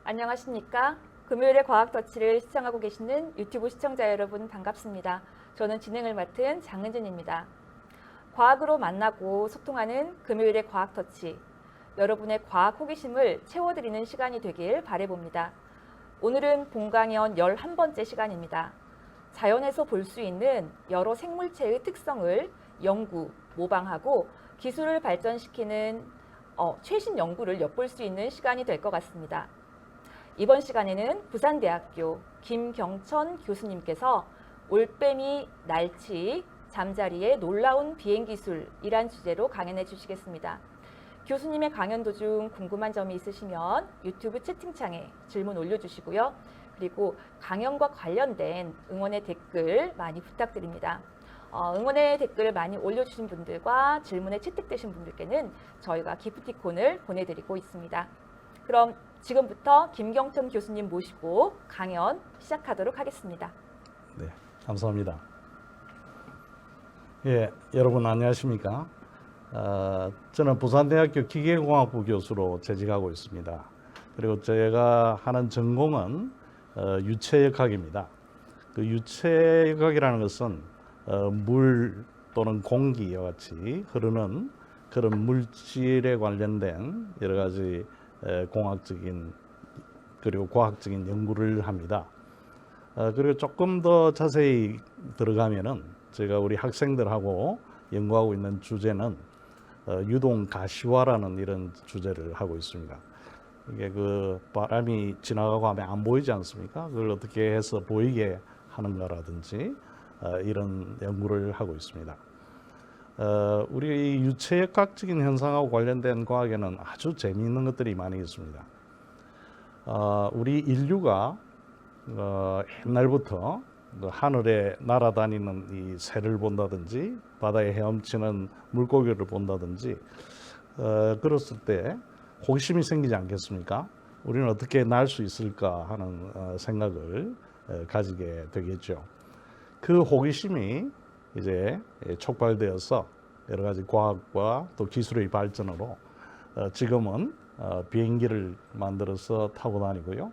안녕하십니까? 금요일의 과학터치를 시청하고 계시는 유튜브 시청자 여러분 반갑습니다. 저는 진행을 맡은 장은진입니다. 과학으로 만나고 소통하는 금요일의 과학터치. 여러분의 과학 호기심을 채워드리는 시간이 되길 바라봅니다. 오늘은 본강연 11번째 시간입니다. 자연에서 볼 수 있는 여러 생물체의 특성을 연구, 모방하고 기술을 발전시키는 최신 연구를 엿볼 수 있는 시간이 될 것 같습니다. 이번 시간에는 부산대학교 김경천 교수님께서 올빼미, 날치, 잠자리의 놀라운 비행기술이란 주제로 강연해 주시겠습니다. 교수님의 강연 도중 궁금한 점이 있으시면 유튜브 채팅창에 질문 올려주시고요. 그리고 강연과 관련된 응원의 댓글 많이 부탁드립니다. 응원의 댓글을 많이 올려주신 분들과 질문에 채택되신 분들께는 저희가 기프티콘을 보내드리고 있습니다. 그럼 지금부터 김경천 교수님 모시고 강연 시작하도록 하겠습니다. 네, 감사합니다. 예, 여러분 안녕하십니까? 저는 부산대학교 기계공학부 교수로 재직하고 있습니다. 그리고 제가 하는 전공은 유체역학입니다. 그 유체역학이라는 것은 물 또는 공기와 같이 흐르는 그런 물질에 관련된 여러 가지 공학적인 그리고 과학적인 연구를 합니다. 그리고 조금 더 자세히 들어가면은 제가 우리 학생들하고 연구하고 있는 주제는 유동 가시화라는 이런 주제를 하고 있습니다. 이게 그 바람이 지나가고 하면 안 보이지 않습니까? 그걸 어떻게 해서 보이게 하는가라든지 이런 연구를 하고 있습니다. 우리 유체역학적인 현상하고 관련된 과학에는 아주 재미있는 것들이 많이 있습니다. 우리 인류가 옛날부터 하늘에 날아다니는 이 새를 본다든지 바다에 헤엄치는 물고기를 본다든지 그랬을 때 호기심이 생기지 않겠습니까? 우리는 어떻게 날 수 있을까 하는 생각을 가지게 되겠죠. 그 호기심이 이제 촉발되어서 여러 가지 과학과 또 기술의 발전으로 지금은 비행기를 만들어서 타고 다니고요.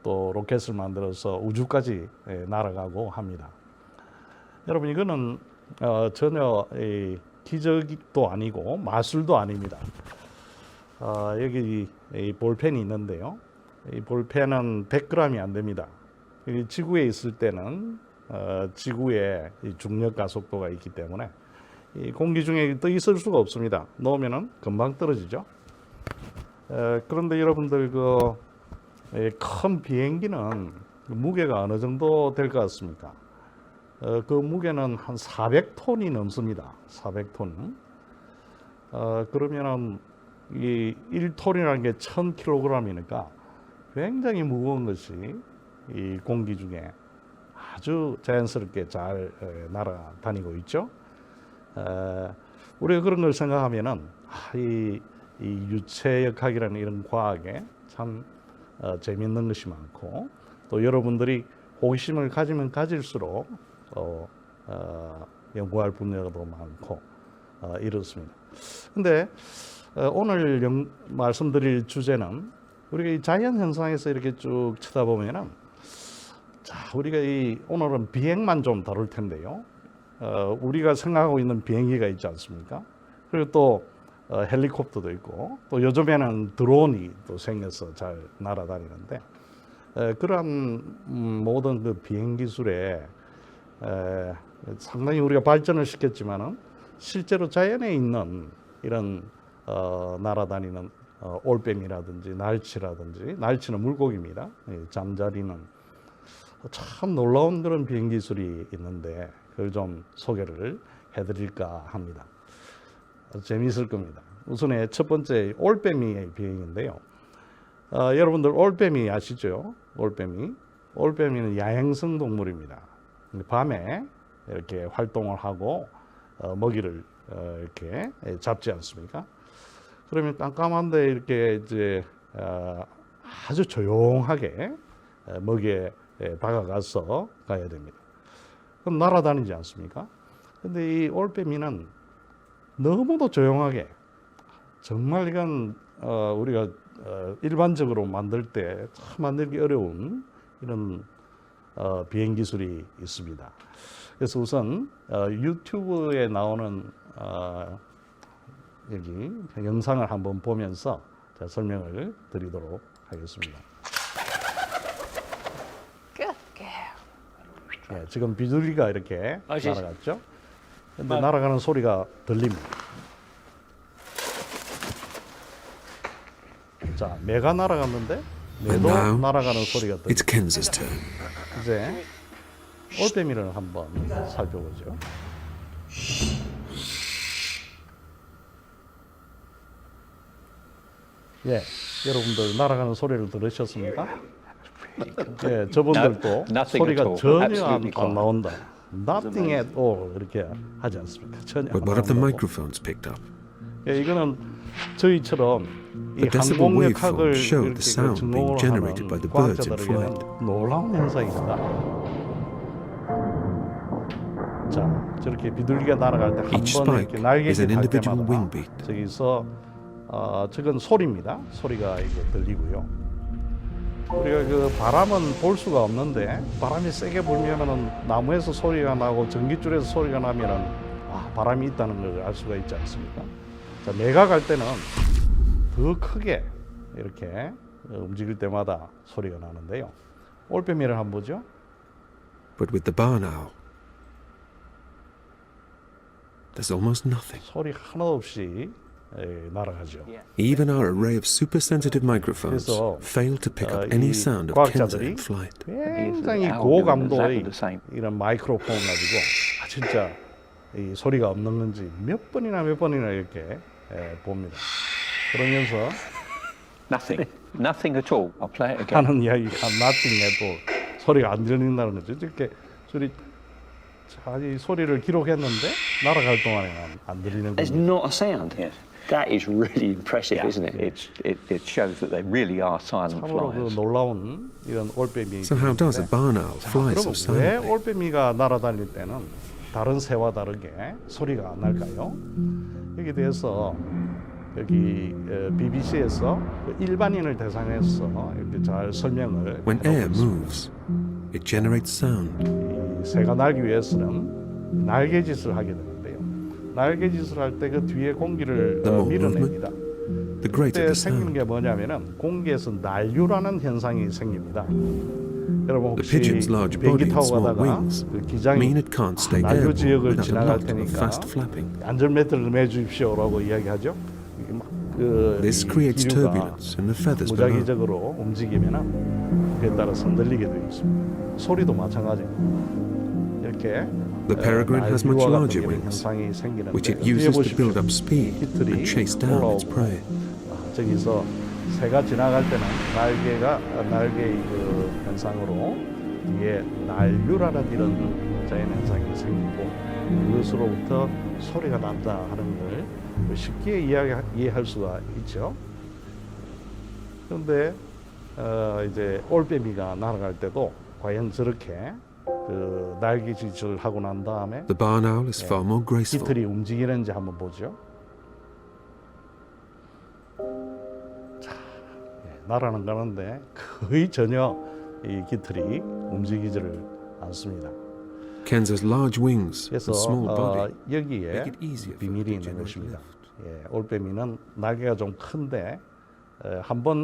또 로켓을 만들어서 우주까지 날아가고 합니다. 여러분 이거는 전혀 기적도 아니고 마술도 아닙니다. 여기 이 볼펜이 있는데요. 이 볼펜은 100g이 안 됩니다. 지구에 있을 때는 지구에 중력 가속도가 있기 때문에 이 공기 중에 떠 있을 수가 없습니다. 넣으면은 금방 떨어지죠. 그런데 여러분들 큰 비행기는 무게가 어느 정도 될 것 같습니까? 그 무게는 한 400톤이 넘습니다. 400톤. 그러면은 이 1톤이라는 게 1000kg이니까 굉장히 무거운 것이 이 공기 중에 아주 자연스럽게 잘 날아다니고 있죠. 우리가 그런 걸 생각하면은 이 유체역학이라는 이런 과학에 참 재미있는 것이 많고 또 여러분들이 호기심을 가지면 가질수록 연구할 분야도 많고 이렇습니다. 근데 오늘 말씀드릴 주제는 우리가 이 자연 현상에서 이렇게 쭉 쳐다보면은 우리가 오늘은 비행만 좀 다룰 텐데요. 우리가 생각하고 있는 비행기가 있지 않습니까? 그리고 또 헬리콥터도 있고 또 요즘에는 드론이 또 생겨서 잘 날아다니는데 그러한 모든 그 비행 기술에 상당히 우리가 발전을 시켰지만은 실제로 자연에 있는 이런 날아다니는 올빼미라든지 날치라든지 날치는 물고기입니다. 잠자리는 참 놀라운 그런 비행 기술이 있는데 그걸 좀 소개를 해드릴까 합니다. 재미있을 겁니다. 우선 첫 번째 올빼미의 비행인데요. 여러분들 올빼미 아시죠? 올빼미는 야행성 동물입니다. 밤에 이렇게 활동을 하고 먹이를 이렇게 잡지 않습니까? 그러면 깜깜한데 이렇게 이제 아주 조용하게 먹이에 다가가서 가야 됩니다. 그럼 날아다니지 않습니까? 근데 이 올빼미는 너무도 조용하게 정말 이건 우리가 일반적으로 만들 때 참 만들기 어려운 이런 비행 기술이 있습니다. 그래서 우선 유튜브에 나오는 여기 영상을 한번 보면서 제가 설명을 드리도록 하겠습니다. 예, 지금 비둘기가 이렇게 날아갔죠? 근데 날아가는 소리가 들립니다. 자, 매가 날아갔는데 매도 now, 날아가는 소리가 It's 들립니다. Kenz's turn. 이제 올빼미를 한번 살펴보죠. 예, 여러분들 날아가는 소리를 들으셨습니까? 예, 저분들도 No, nothing 소리가 at all. 전혀 Absolutely 안 quiet. 나온다. Nothing at all 이렇게 하지 않습니까? 전혀 안 But what have the 나온다고. microphones picked up? 예, 이거는 저희처럼 이 The decibel 항공역학을 waveforms show 이렇게 the sound 증명을 being generated by 하는 the birds in 과학자들에게는 놀라운 현상입니다. 자, 저렇게 비둘기가 날아갈 때 한 Each 번에 spike 이렇게 날개짓 is an 할 individual 때마다 wing beat. 저기서 저건 소리입니다. 소리가 이게 들리고요. 우리가 그 바람은 볼 수가 없는데 바람이 세게 불면은 나무에서 소리가 나고 전깃줄에서 소리가 나면은 바람이 있다는 걸 알 수가 있지 않습니까? 자, 매가 갈 때는 더 크게 이렇게 움직일 때마다 소리가 나는데요. 올빼미를 한번 보죠. But with the barn owl, there's almost nothing. 소리 하나도 없이 날아가죠. Even our array of super sensitive microphones 그래서, fail to pick up 이 any sound of Kenza 과학자들이 in flight. 굉장히 Yes, 고감도의 exactly the same. 이런 마이크로폰 가지고 진짜 이 소리가 없는 건지 몇 번이나 이렇게 봅니다. 그러면서 Nothing at all. I'll play it again. 하는 이야기가 nothing 해도 소리가 안 들린다는 거죠. 이렇게 이 소리를 기록했는데 날아갈 동안에는 안 들리는 There's 겁니다. not a sound. Yes. That is really impressive, Yeah. isn't it? It shows that they really are silent 참으로 그 flyers. 놀라운 이런 올빼미. So how does a barn owl fly so 그럼 왜 silently? 올빼미가 날아다닐 때는 다른 새와 다르게 소리가 안 날까요? 여기에 대해서 여기 BBC에서 일반인을 대상해서 이렇게 잘 설명을 When 해놓고 air 있습니다. moves, it generates sound. 이 새가 날기 위해서는 날개짓을 하게 되는데요. 날개짓을 할 때 그 뒤에 공기를 The more 밀어냅니다. The greater 그때 the 생기는 sound. 게 뭐냐면은 공기에서 난류라는 현상이 생깁니다. 여러분 The 혹시 pigeon's large 비행기 body and 타고 small 가다가 wings 그 기장이 mean it can't stay 난류 airborne 지역을 without a 지나갈 lot of 테니까 fast flapping. 안전벨트를 매주십시오라고 이야기하죠. 이게 막 This 이 creates 기류가 turbulence in the feathers below. 무작위적으로 움직이면은 그에 따라서 흔들리게 되어 있습니다. 소리도 마찬가지입니다. 이렇게 The peregrine has much 날개와 larger 같은 이런 wings, 현상이 생기는데 which it 뒤에 uses to 보십시오. build up speed 깃털이 and chase down its 올라오고, prey. 저기서 새가 지나갈 때는 날개의 그 현상으로 뒤에 난류라는 이런 자연 현상이 생기고 그것으로부터 소리가 난다 하는 걸 쉽게 이해할 수가 있죠. 그런데 이제 올빼미가 날아갈 때도 과연 저렇게 그 날개짓을 하고 난 다음에 The barn owl is far more graceful. 깃털이 움직이는지 한번 보죠. 자, 날아는 가는데 거의 전혀 이 깃털이 움직이지를 않습니다. Kenza's large wings 그래서 and small body 여기에 make it easier for 비밀이 it to 있는 generate 것입니다. lift. 예, 올빼미는 날개가 좀 큰데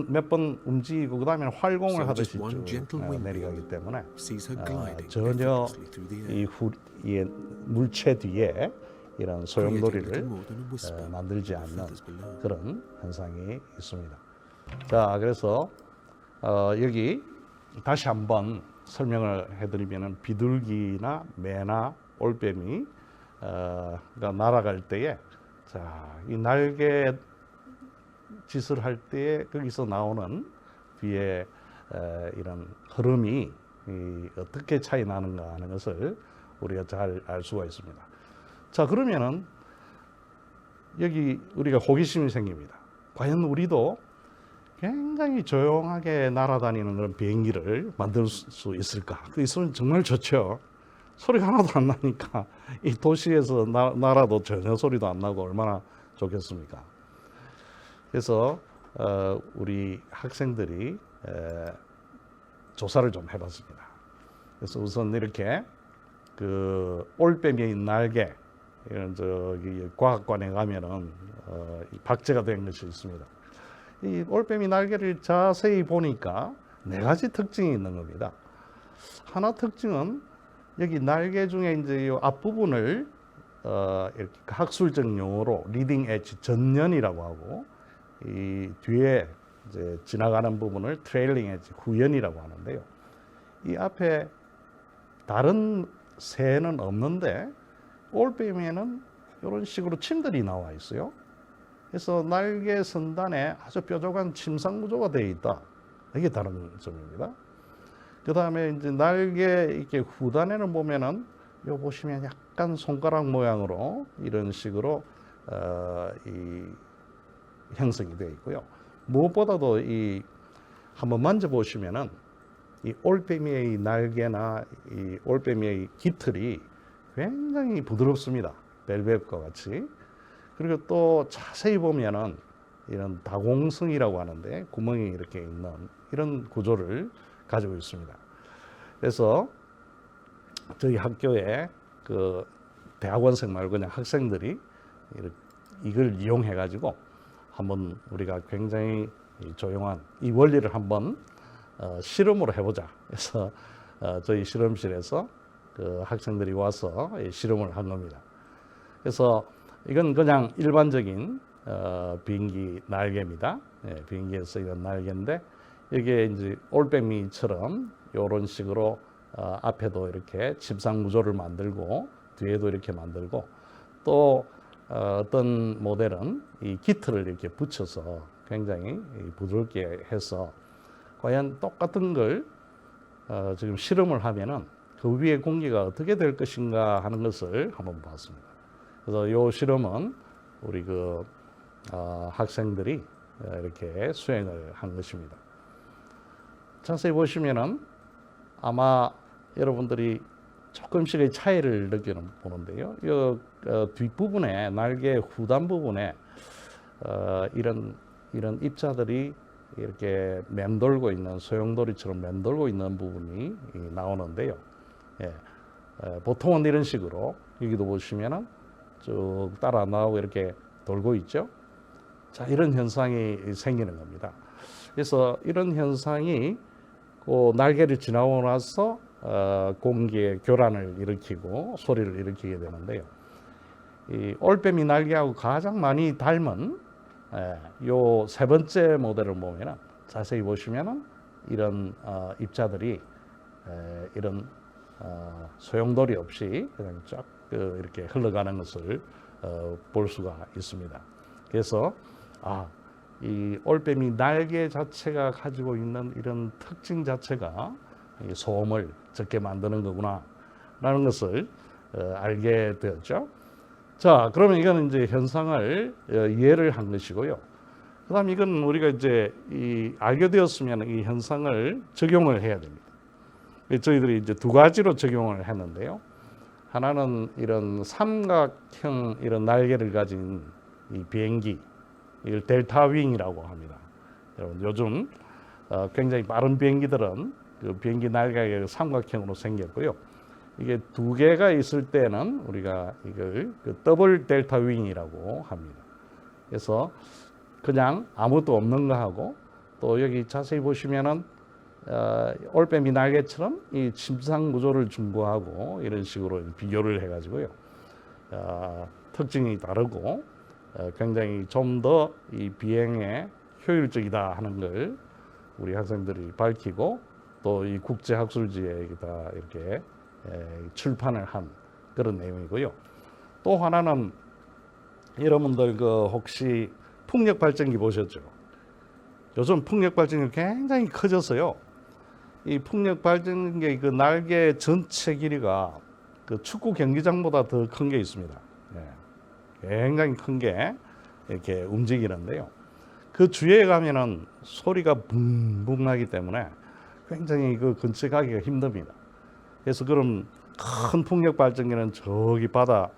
몇 번 움직이고 그 다음에 활공을 So 하듯이 just one 쭉 gentle wind 내려가기 때문에 sees her gliding 전혀 effortlessly through the air, 이 물체 뒤에 이런 creating 소용돌이를 little more than a whisper 만들지 of 않는 feathers below. 그런 현상이 있습니다. 자, 그래서 여기 다시 한번 설명을 해드리면은 비둘기나 매나 올빼미가 날아갈 때에 이 날개 짓을 할 때에 거기서 나오는 뒤에 이런 흐름이 어떻게 차이 나는가 하는 것을 우리가 잘 알 수가 있습니다. 자, 그러면은 여기 우리가 호기심이 생깁니다. 과연 우리도 굉장히 조용하게 날아다니는 그런 비행기를 만들 수 있을까? 그 있으면 정말 좋죠. 소리가 하나도 안 나니까 이 도시에서 날아도 전혀 소리도 안 나고 얼마나 좋겠습니까? 그래서 우리 학생들이 조사를 좀 해봤습니다. 그래서 우선 이렇게 그 올빼미 날개 이런 저기 과학관에 가면은 박제가 된 것이 있습니다. 이 올빼미 날개를 자세히 보니까 네 가지 특징이 있는 겁니다. 하나 특징은 여기 날개 중에 이제 이 앞부분을 이렇게 학술적 용어로 리딩 엣지 전연이라고 하고 이 뒤에 이제 지나가는 부분을 트레일링 엣지 후연이라고 하는데요. 이 앞에 다른 새는 없는데 올빼미에는 이런 식으로 침들이 나와 있어요. 그래서 날개 선단에 아주 뾰족한 침상 구조가 되어 있다. 이게 다른 점입니다. 그 다음에 이제 날개 이렇게 후단에는 보면은 요 보시면 약간 손가락 모양으로 이런 식으로 이 형성이 되어 있고요. 무엇보다도 이 한번 만져보시면은 이 올빼미의 날개나 이 올빼미의 깃털이 굉장히 부드럽습니다. 벨벳과 같이. 그리고 또 자세히 보면은 이런 다공성이라고 하는데 구멍이 이렇게 있는 이런 구조를 가지고 있습니다. 그래서 저희 학교에 그 대학원생 말고 그냥 학생들이 이걸 이용해 가지고 한번 우리가 굉장히 조용한 이 원리를 한번 실험으로 해보자. 그래서 저희 실험실에서 그 학생들이 와서 실험을 한 겁니다. 그래서 이건 그냥 일반적인 비행기 날개입니다. 비행기에서 이런 날개인데 이게 이제 올빼미처럼 이런 식으로 앞에도 이렇게 침상 구조를 만들고 뒤에도 이렇게 만들고 또 어떤 모델은 이 깃털을 이렇게 붙여서 굉장히 부드럽게 해서 과연 똑같은 걸 지금 실험을 하면은 그 위에 공기가 어떻게 될 것인가 하는 것을 한번 봤습니다. 그래서 이 실험은 우리 그 학생들이 이렇게 수행을 한 것입니다. 자세히 보시면은 아마 여러분들이 조금씩의 차이를 느껴보는데요. 이 뒷부분에 날개 후단 부분에 이런 입자들이 이렇게 맴돌고 있는 소용돌이처럼 맴돌고 있는 부분이 나오는데요. 보통은 이런 식으로 여기도 보시면은 쭉 따라 나오고 이렇게 돌고 있죠. 자, 이런 현상이 생기는 겁니다. 그래서 이런 현상이 그 날개를 지나고 나서 공기의 교란을 일으키고 소리를 일으키게 되는데요. 이 올빼미 날개하고 가장 많이 닮은 요 세 번째 모델을 보면은 자세히 보시면은 이런 입자들이 이런 소용돌이 없이 그냥 쫙 이렇게 흘러가는 것을 볼 수가 있습니다. 그래서 이 올빼미 날개 자체가 가지고 있는 이런 특징 자체가 이 소음을 적게 만드는 거구나 라는 것을 알게 되었죠. 자, 그러면 이거는 이제 현상을 이해를 한 것이고요. 그 다음 이건 우리가 이제 알게 되었으면 이 현상을 적용을 해야 됩니다. 저희들이 이제 두 가지로 적용을 했는데요. 하나는 이런 삼각형 이런 날개를 가진 이 비행기, 이걸 델타 윙이라고 합니다. 여러분 요즘 굉장히 빠른 비행기들은 그 비행기 날개가 삼각형으로 생겼고요. 이게 두 개가 있을 때는 우리가 이걸 그 더블 델타 윙이라고 합니다. 그래서 그냥 아무것도 없는 거하고 또 여기 자세히 보시면은 올빼미 날개처럼 이 침상 구조를 중고하고 이런 식으로 비교를 해가지고요. 특징이 다르고 굉장히 좀 더 이 비행에 효율적이다 하는 걸 우리 학생들이 밝히고 또 이 국제학술지에 다 이렇게 출판을 한 그런 내용이고요. 또 하나는 여러분들 그 혹시 풍력 발전기 보셨죠? 요즘 풍력 발전기 굉장히 커져서요. 이 풍력 발전기 그 날개 전체 길이가 그 축구 경기장보다 더 큰 게 있습니다. 굉장히 큰 게 이렇게 움직이는데요. 그 주위에 가면은 소리가 붕붕 나기 때문에 굉장히 그 근처에 가기가 힘듭니다. 그래서 그런 큰 풍력 발전기는 저기 바다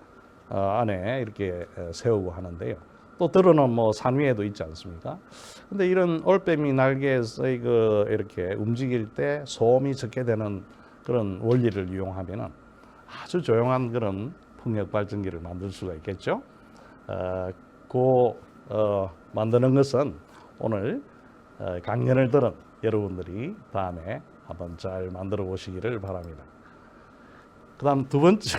안에 이렇게 세우고 하는데요. 또 들어는 뭐 산 위에도 있지 않습니까? 근데 이런 올빼미 날개에서 이렇게 움직일 때 소음이 적게 되는 그런 원리를 이용하면은 아주 조용한 그런 풍력 발전기를 만들 수가 있겠죠. 만드는 것은 오늘 강연을 들은 여러분들이 다음에 한번 잘 만들어 보시기를 바랍니다. 그다음 두 번째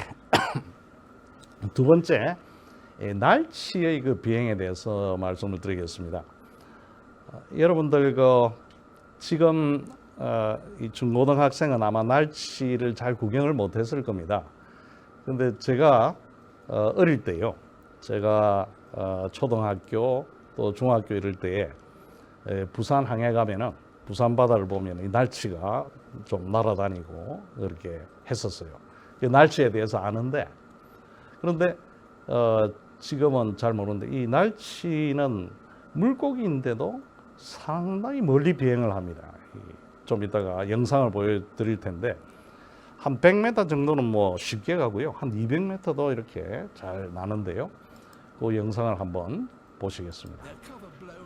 날치의 그 비행에 대해서 말씀을 드리겠습니다. 여러분들 지금 이 중고등학생은 아마 날치를 잘 구경을 못했을 겁니다. 근데 제가 어릴 때요, 제가 초등학교 또 중학교 이럴 때에 부산 항해 가면은 부산 바다를 보면 이 날치가 좀 날아다니고 그렇게 했었어요. 그 날치에 대해서 아는데, 그런데 지금은 잘 모르는데 이 날치는 물고기인데도 상당히 멀리 비행을 합니다. 좀 이따가 영상을 보여드릴 텐데 한 100m 정도는 뭐 쉽게 가고요, 한 200m도 이렇게 잘 나는데요. 그 영상을 한번 보시겠습니다. Their cover blown.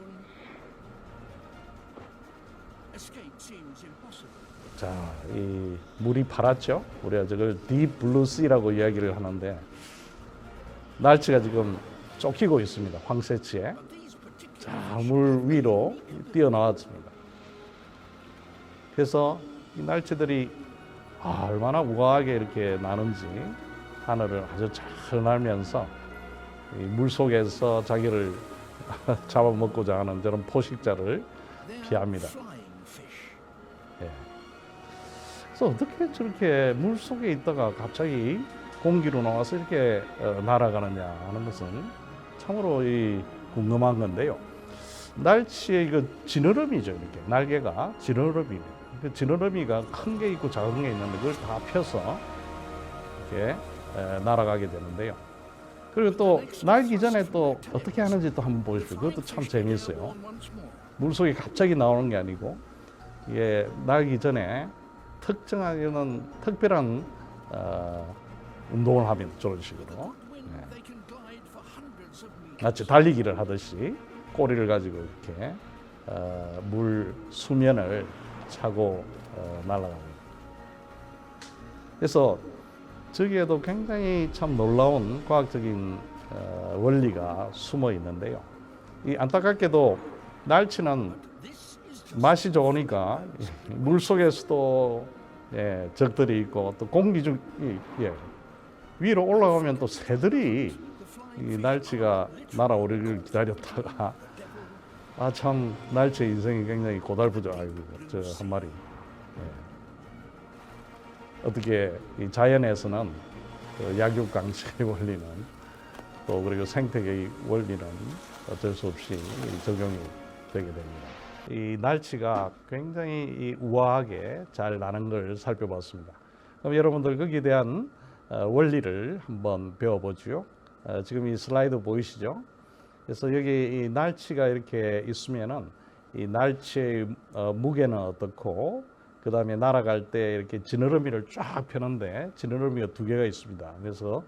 Escape seems impossible. 자, 이 물이 파랗죠? 우리가 저걸 딥 블루 씨라고 이야기를 하는데 날치가 지금 쫓기고 있습니다. 황새치에. But these particular 자, 물 위로 뛰어나왔습니다. 그래서 이 날치들이 얼마나 우아하게 이렇게 나는지 하늘을 아주 잘 날면서 이 물 속에서 자기를 잡아먹고자 하는 저런 포식자를 피합니다. flying fish. 예. 그래서 어떻게 저렇게 물 속에 있다가 갑자기 공기로 나와서 이렇게 날아가느냐 하는 것은 참으로 궁금한 건데요. 날치의 그 지느러미죠, 이렇게 날개가 지느러미입니다. 그 지느러미가 큰 게 있고 작은 게 있는데 그걸 다 펴서 이렇게 날아가게 되는데요. 그리고 또 날기 전에 또 어떻게 하는지 또 한번 보십시오. 그것도 참 재미있어요. Once more. 물 속에 갑자기 나오는 게 아니고 이게 날기 전에 특정한 이런 특별한 운동을 하면 저런 식으로 When they can glide for hundreds of meters. 마치 달리기를 하듯이 꼬리를 가지고 이렇게 물 수면을 차고 날아갑니다. 그래서 저기에도 굉장히 참 놀라운 과학적인 원리가 숨어 있는데요. 이 안타깝게도 날치는 This is just 맛이 좋으니까 물 속에서도 적들이 있고 또 공기 중 위로 올라가면 또 새들이 이 날치가 날아오르기를 기다렸다가 참 날치의 인생이 굉장히 고달프죠. 아이고 저 한 마리. 어떻게 이 자연에서는 그 약육강식의 원리는 또 그리고 생태계의 원리는 어쩔 수 없이 적용이 되게 됩니다. 이 날치가 굉장히 우아하게 잘 나는 걸 살펴봤습니다. 그럼 여러분들 거기에 대한 원리를 한번 배워보죠. 지금 이 슬라이드 보이시죠? 그래서 여기 이 날치가 이렇게 있으면은 이 날치의 무게는 어떻고, 그 다음에 날아갈 때 이렇게 지느러미를 쫙 펴는데 지느러미가 두 개가 있습니다. 그래서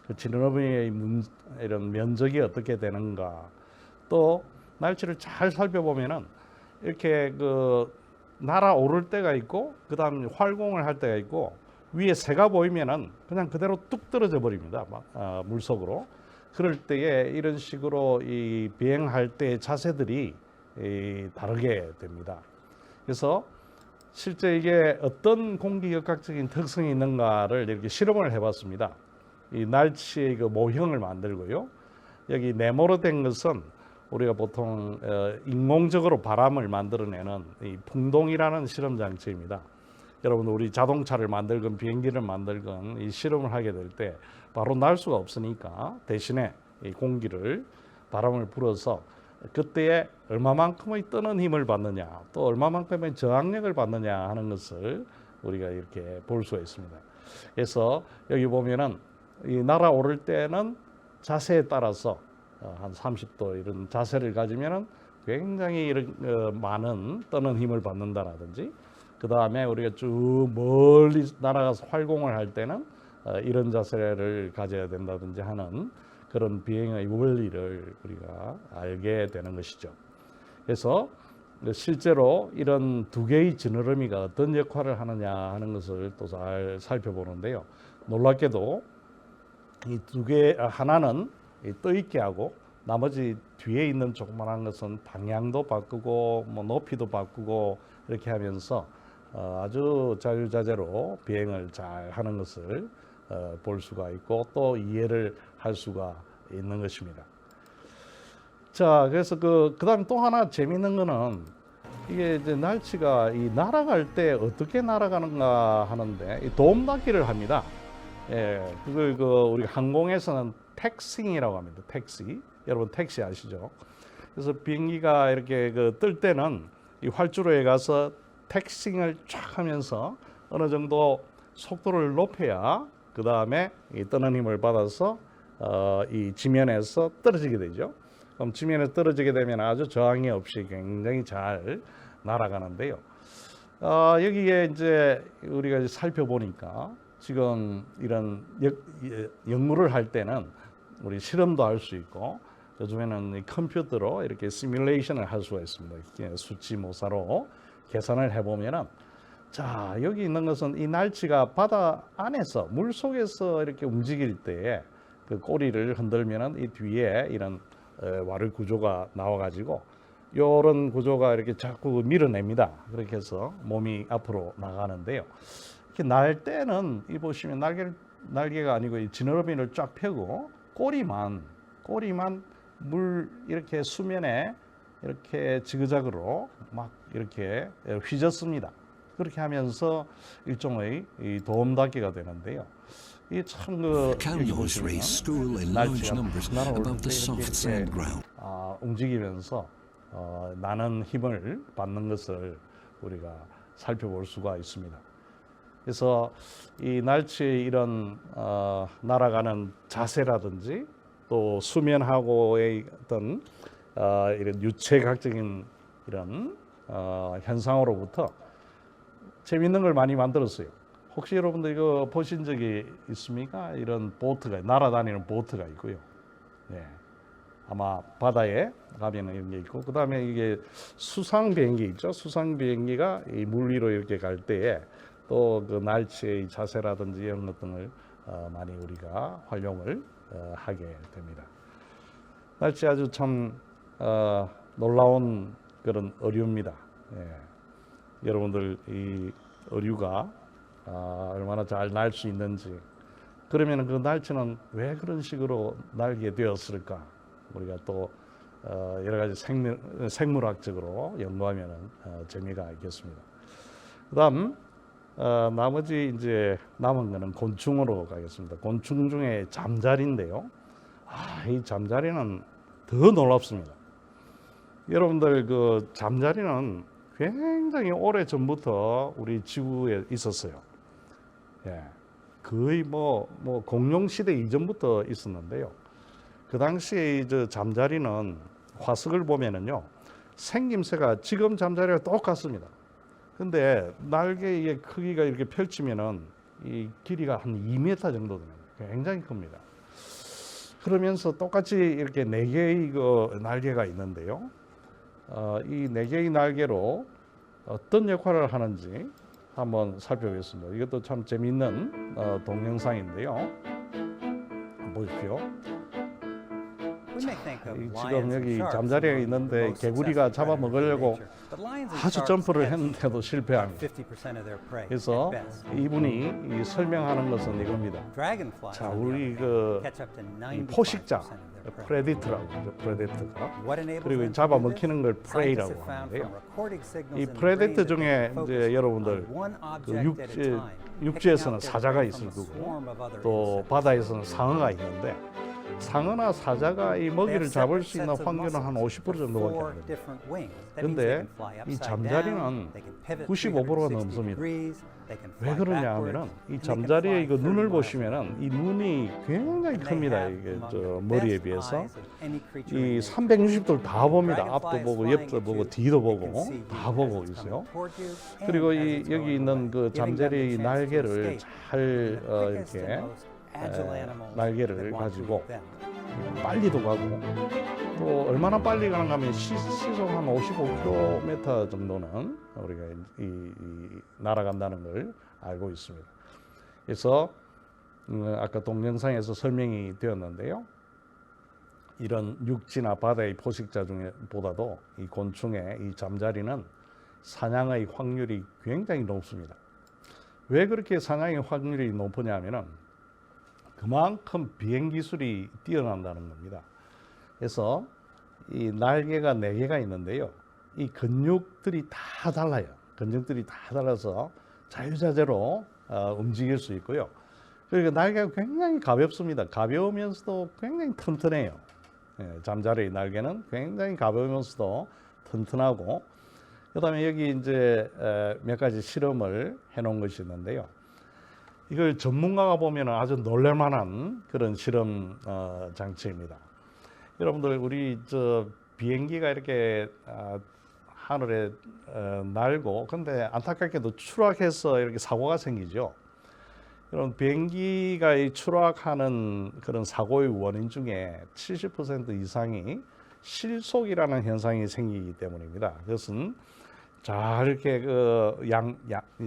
그 지느러미의 이런 면적이 어떻게 되는가, 또 날치를 잘 살펴보면은 이렇게 날아오를 때가 있고, 그 다음에 활공을 할 때가 있고, 위에 새가 보이면은 그냥 그대로 뚝 떨어져 버립니다. 물 속으로. 그럴 때에 이런 식으로 이 비행할 때 자세들이 다르게 됩니다. 그래서 실제 이게 어떤 공기역학적인 특성이 있는가를 이렇게 실험을 해봤습니다. 이 날치의 그 모형을 만들고요. 여기 네모로 된 것은 우리가 보통 인공적으로 바람을 만들어내는 이 풍동이라는 실험 장치입니다. 여러분, 우리 자동차를 만들건 비행기를 만들건 이 실험을 하게 될 때 바로 날 수가 없으니까 대신에 이 공기를 바람을 불어서 그때에 얼마만큼의 뜨는 힘을 받느냐, 또 얼마만큼의 저항력을 받느냐 하는 것을 우리가 이렇게 볼 수가 있습니다. 그래서 여기 보면은 이 날아오를 때는 자세에 따라서 한 30도 이런 자세를 가지면은 굉장히 이런 많은 뜨는 힘을 받는다라든지, 그 다음에 우리가 쭉 멀리 날아가서 활공을 할 때는 이런 자세를 가져야 된다든지 하는 그런 비행의 원리를 우리가 알게 되는 것이죠. 그래서 실제로 이런 두 개의 지느러미가 어떤 역할을 하느냐 하는 것을 또 잘 살펴보는데요. 놀랍게도 이 두 개, 하나는 떠 있게 하고 나머지 뒤에 있는 조그만한 것은 방향도 바꾸고 뭐 높이도 바꾸고 이렇게 하면서 아주 자유자재로 비행을 잘 하는 것을 볼 수가 있고 또 이해를 할 수가 있는 것입니다. 자, 그래서 그다음 또 하나 재미있는 거는 이게 이제 날치가 이 날아갈 때 어떻게 날아가는가 하는데 이 도움닫기를 합니다. 예, 그걸 우리 항공에서는 택싱이라고 합니다. 택시. 여러분 택시 아시죠? 그래서 비행기가 이렇게 뜰 때는 이 활주로에 가서 택싱을 쫙 하면서 어느 정도 속도를 높여야 그 다음에 이 떠는 힘을 받아서 이 지면에서 떨어지게 되죠. 그럼 지면에 떨어지게 되면 아주 저항이 없이 굉장히 잘 날아가는데요. 여기에 이제 우리가 이제 살펴보니까 지금 이런 연구를 할 때는 우리 실험도 할 수 있고 요즘에는 컴퓨터로 이렇게 시뮬레이션을 할 수가 있습니다. 수치 모사로 계산을 해보면은 자, 여기 있는 것은 이 날치가 바다 안에서 물 속에서 이렇게 움직일 때에 그 꼬리를 흔들면은 이 뒤에 이런 와르 구조가 나와가지고 이런 구조가 이렇게 자꾸 밀어냅니다. 그렇게 해서 몸이 앞으로 나가는데요. 이렇게 날 때는 이 보시면 날개가 아니고 이 지느러미를 쫙 펴고 꼬리만 물 이렇게 수면에 이렇게 지그자그로 막 이렇게 휘젓습니다. 그렇게 하면서 일종의 이 도움닫기가 되는데요. 이 참 Cowboys race school in large numbers above the soft sand ground. 움직이면서 나는 힘을 받는 것을 우리가 살펴볼 수가 있습니다. 그래서 이 날치의 이런 날아가는 자세라든지 또 수면하고의 어떤 이런 유체각적인 이런 현상으로부터 재밌는 걸 많이 만들었어요. 혹시 여러분들 이거 보신 적이 있습니까? 이런 보트가 날아다니는 보트가 있고요. 네. 아마 바다에 가면은 이런 게 있고 그 다음에 이게 수상 비행기 있죠. 수상 비행기가 이 물 위로 이렇게 갈 때에 또 그 날치의 자세라든지 이런 것 등을 많이 우리가 활용을 하게 됩니다. 날치 아주 참 놀라운 그런 어류입니다. 예. 여러분들 이 어류가 얼마나 잘 날 수 있는지 그러면 그 날치는 왜 그런 식으로 날게 되었을까? 우리가 또 여러 가지 생물학적으로 연구하면 재미가 있겠습니다. 그다음 나머지 이제 남은 거는 곤충으로 가겠습니다. 곤충 중에 잠자리인데요. 이 잠자리는 더 놀랍습니다. 여러분들 그 잠자리는 굉장히 오래 전부터 우리 지구에 있었어요. 예, 거의 뭐 공룡 시대 이전부터 있었는데요. 그 당시에 저 잠자리는 화석을 보면은요 생김새가 지금 잠자리가 똑같습니다. 근데 날개의 크기가 이렇게 펼치면은 이 길이가 한 2m 정도 됩니다. 굉장히 큽니다. 그러면서 똑같이 이렇게 4개의 그 날개가 있는데요. 이 4개의 날개로 어떤 역할을 하는지 한번 살펴보겠습니다. 이것도 참 재미있는 동영상인데요. 한번 보십시오. 지금 여기 잠자리가 있는데 개구리가 잡아먹으려고 아주 점프를 했는데도 실패합니다. 그래서 이분이 이 설명하는 것은 이겁니다. 자, 우리 이 포식자 프레디터라고 하죠. 프레데터가. 그리고 잡아먹히는 걸 프레이라고 하는데요. 이 프레데터 중에 이제 여러분들 그 육지에서는 사자가 있을 거고 또 바다에서는 상어가 있는데 상어나 사자가 이 먹이를 잡을 수 있는 확률은 한 50% 정도밖에 안 됩니다. 그런데 이 잠자리는 95%가 넘습니다. 왜 그러냐 하면은 이 잠자리의 그 눈을 보시면은 이 눈이 굉장히 큽니다. 이게 저 머리에 비해서 이 360도를 다 봅니다. 앞도 보고 옆도 보고 뒤도 보고 다 보고 있어요. 그리고 이 여기 있는 그 잠자리 날개를 잘 이렇게 날개를 가지고 빨리도 가고 또 얼마나 빨리 가는가 하면 시속 한 55km 정도는 우리가 이 날아간다는 걸 알고 있습니다. 그래서 아까 동영상에서 설명이 되었는데요. 이런 육지나 바다의 포식자 중에보다도 이 곤충의 이 잠자리는 사냥의 확률이 굉장히 높습니다. 왜 그렇게 사냥의 확률이 높으냐면은 그만큼 비행 기술이 뛰어난다는 겁니다. 그래서 이 날개가 4개가 있는데요. 이 근육들이 다 달라요. 근육들이 다 달라서 자유자재로 움직일 수 있고요. 그리고 날개가 굉장히 가볍습니다. 가벼우면서도 굉장히 튼튼해요. 예, 잠자리의 날개는 굉장히 가벼우면서도 튼튼하고, 그다음에 여기 이제 몇 가지 실험을 해놓은 것이 있는데요. 이걸 전문가가 보면 아주 놀랄만한 그런 실험 장치입니다. 여러분들 우리 저 비행기가 이렇게 하늘에 날고, 근데 안타깝게도 추락해서 이렇게 사고가 생기죠. 그럼 비행기가 추락하는 그런 사고의 원인 중에 70% 이상이 실속이라는 현상이 생기기 때문입니다. 그것은 잘 이렇게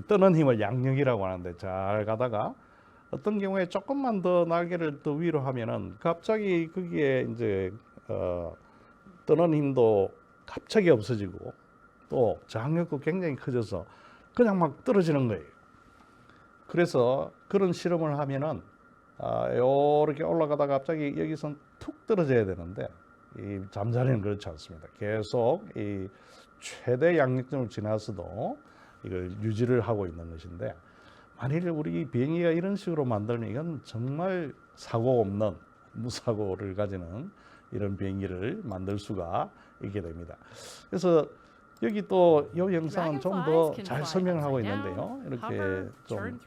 뜨는 힘을 양력이라고 하는데 잘 가다가 어떤 경우에 조금만 더 날개를 더 위로 하면은 갑자기 거기에 이제 뜨는 힘도 갑자기 없어지고 또 저항력도 굉장히 커져서 그냥 막 떨어지는 거예요. 그래서 그런 실험을 하면은 이렇게 올라가다가 갑자기 여기서 툭 떨어져야 되는데 이 잠자리는 그렇지 않습니다. 계속 이 최대 양력점을 지나서도 이걸 유지를 하고 있는 것인데, 만일 우리 비행기가 이런 식으로 만들면 이건 정말 사고 없는 무사고를 가지는 이런 비행기를 만들 수가 있게 됩니다. 그래서 여기 또 이 영상은 좀 더 잘 설명을 하고 있는데요. 이렇게 좀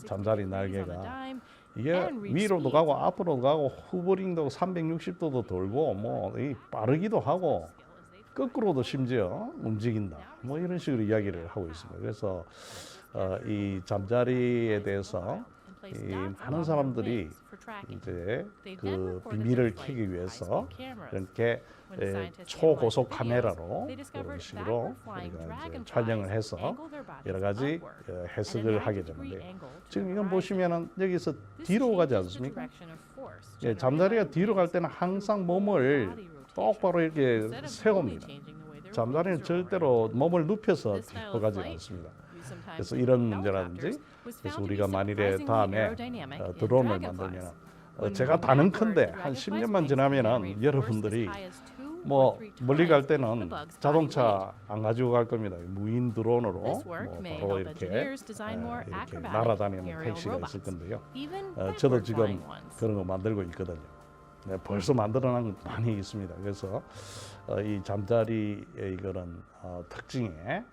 잠자리 날개가 이게 위로도 가고 앞으로도 가고 후버링도 360도도 돌고 뭐 빠르기도 하고 거꾸로도 심지어 움직인다. 뭐 이런 식으로 이야기를 하고 있습니다. 그래서 이 잠자리에 대해서 이 많은 사람들이 이제 그 비밀을 캐기 위해서 이렇게 초고속 카메라로 이런 식으로 우리가 이제 촬영을 해서 여러 가지 해석을 하게 되는데요. 지금 이건 보시면은 여기서 뒤로 가지 않습니까? 예, 잠자리가 뒤로 갈 때는 항상 몸을 똑바로 이렇게 세웁니다. 잠자리는 절대로 몸을 눕혀서 뒤로 가지 않습니다. 그래서 이런 문제라든지, 그래서 우리가 만일에 다음에 드론을 만들면 제가 다능컨대 한 10년만 지나면은 여러분들이 뭐 멀리 갈 때는 자동차 안 가지고 갈 겁니다. 무인 드론으로 뭐 바로 이렇게 날아다니는 택시가 있을 건데요. 저도 지금 그런 거 만들고 있거든요. 네, 벌써 만들어놓은 거 많이 있습니다. 그래서 이 잠자리의 그런 특징에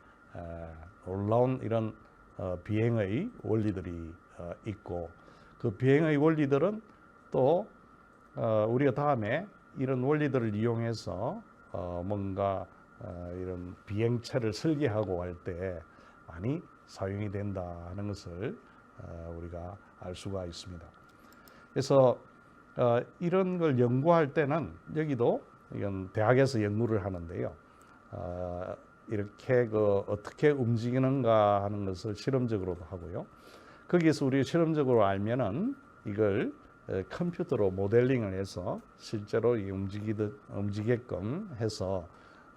놀라운 이런 비행의 원리들이 있고, 그 비행의 원리들은 또 우리가 다음에 이런 원리들을 이용해서 뭔가 이런 비행체를 설계하고 할 때 많이 사용이 된다 하는 것을 우리가 알 수가 있습니다. 그래서 이런 걸 연구할 때는 여기도 이건 대학에서 연구를 하는데요. 이렇게 어떻게 움직이는가 하는 것을 실험적으로도 하고요. 거기에서 우리가 실험적으로 알면은 이걸 컴퓨터로 모델링을 해서 실제로 움직이게끔 해서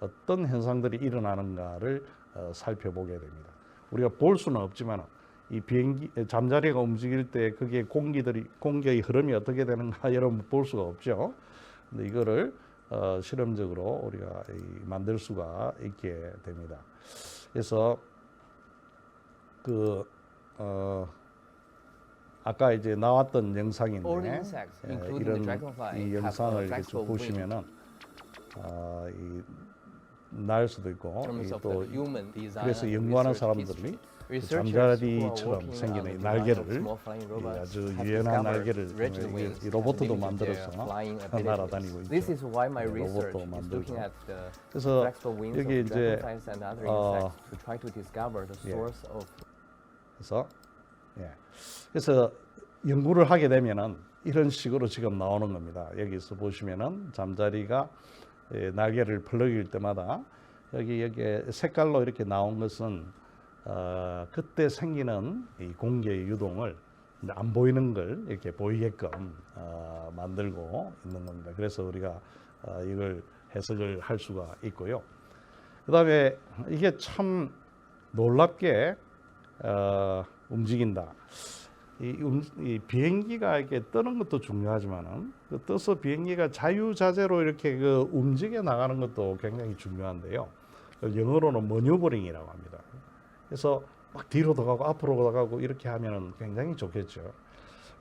어떤 현상들이 일어나는가를 살펴보게 됩니다. 우리가 볼 수는 없지만 이 비행기 잠자리가 움직일 때 그게 공기의 흐름이 어떻게 되는가 여러분 볼 수가 없죠. 근데 이거를 실험적으로 우리가 만들 수가 있게 됩니다. 그래서 아까 이제 나왔던 영상인데 이런 이 영상을 이렇게 쭉 보시면은 날 수도 있고 또 그래서 연구하는 사람들이 잠자리처럼 생기는 날개를 아주 유연한 날개를 이 로봇도 만들어서 날아다니고 있죠. 로봇도 만들고. 그래서 여기 이제 그래서 연구를 하게 되면은 이런 식으로 지금 나오는 겁니다. 여기서 보시면은 잠자리가 날개를 벌럭일 때마다 여기에 색깔로 이렇게 나온 것은 그때 생기는 이 공기의 유동을 안 보이는 걸 이렇게 보이게끔 만들고 있는 겁니다. 그래서 우리가 이걸 해석을 할 수가 있고요. 그다음에 이게 참 놀랍게 움직인다. 이 비행기가 이렇게 뜨는 것도 중요하지만은 그 떠서 비행기가 자유자재로 이렇게 그 움직여 나가는 것도 굉장히 중요한데요. 영어로는 머뉴버링이라고 합니다. 그래서 막 뒤로도 가고 앞으로도 가고 이렇게 하면은 굉장히 좋겠죠.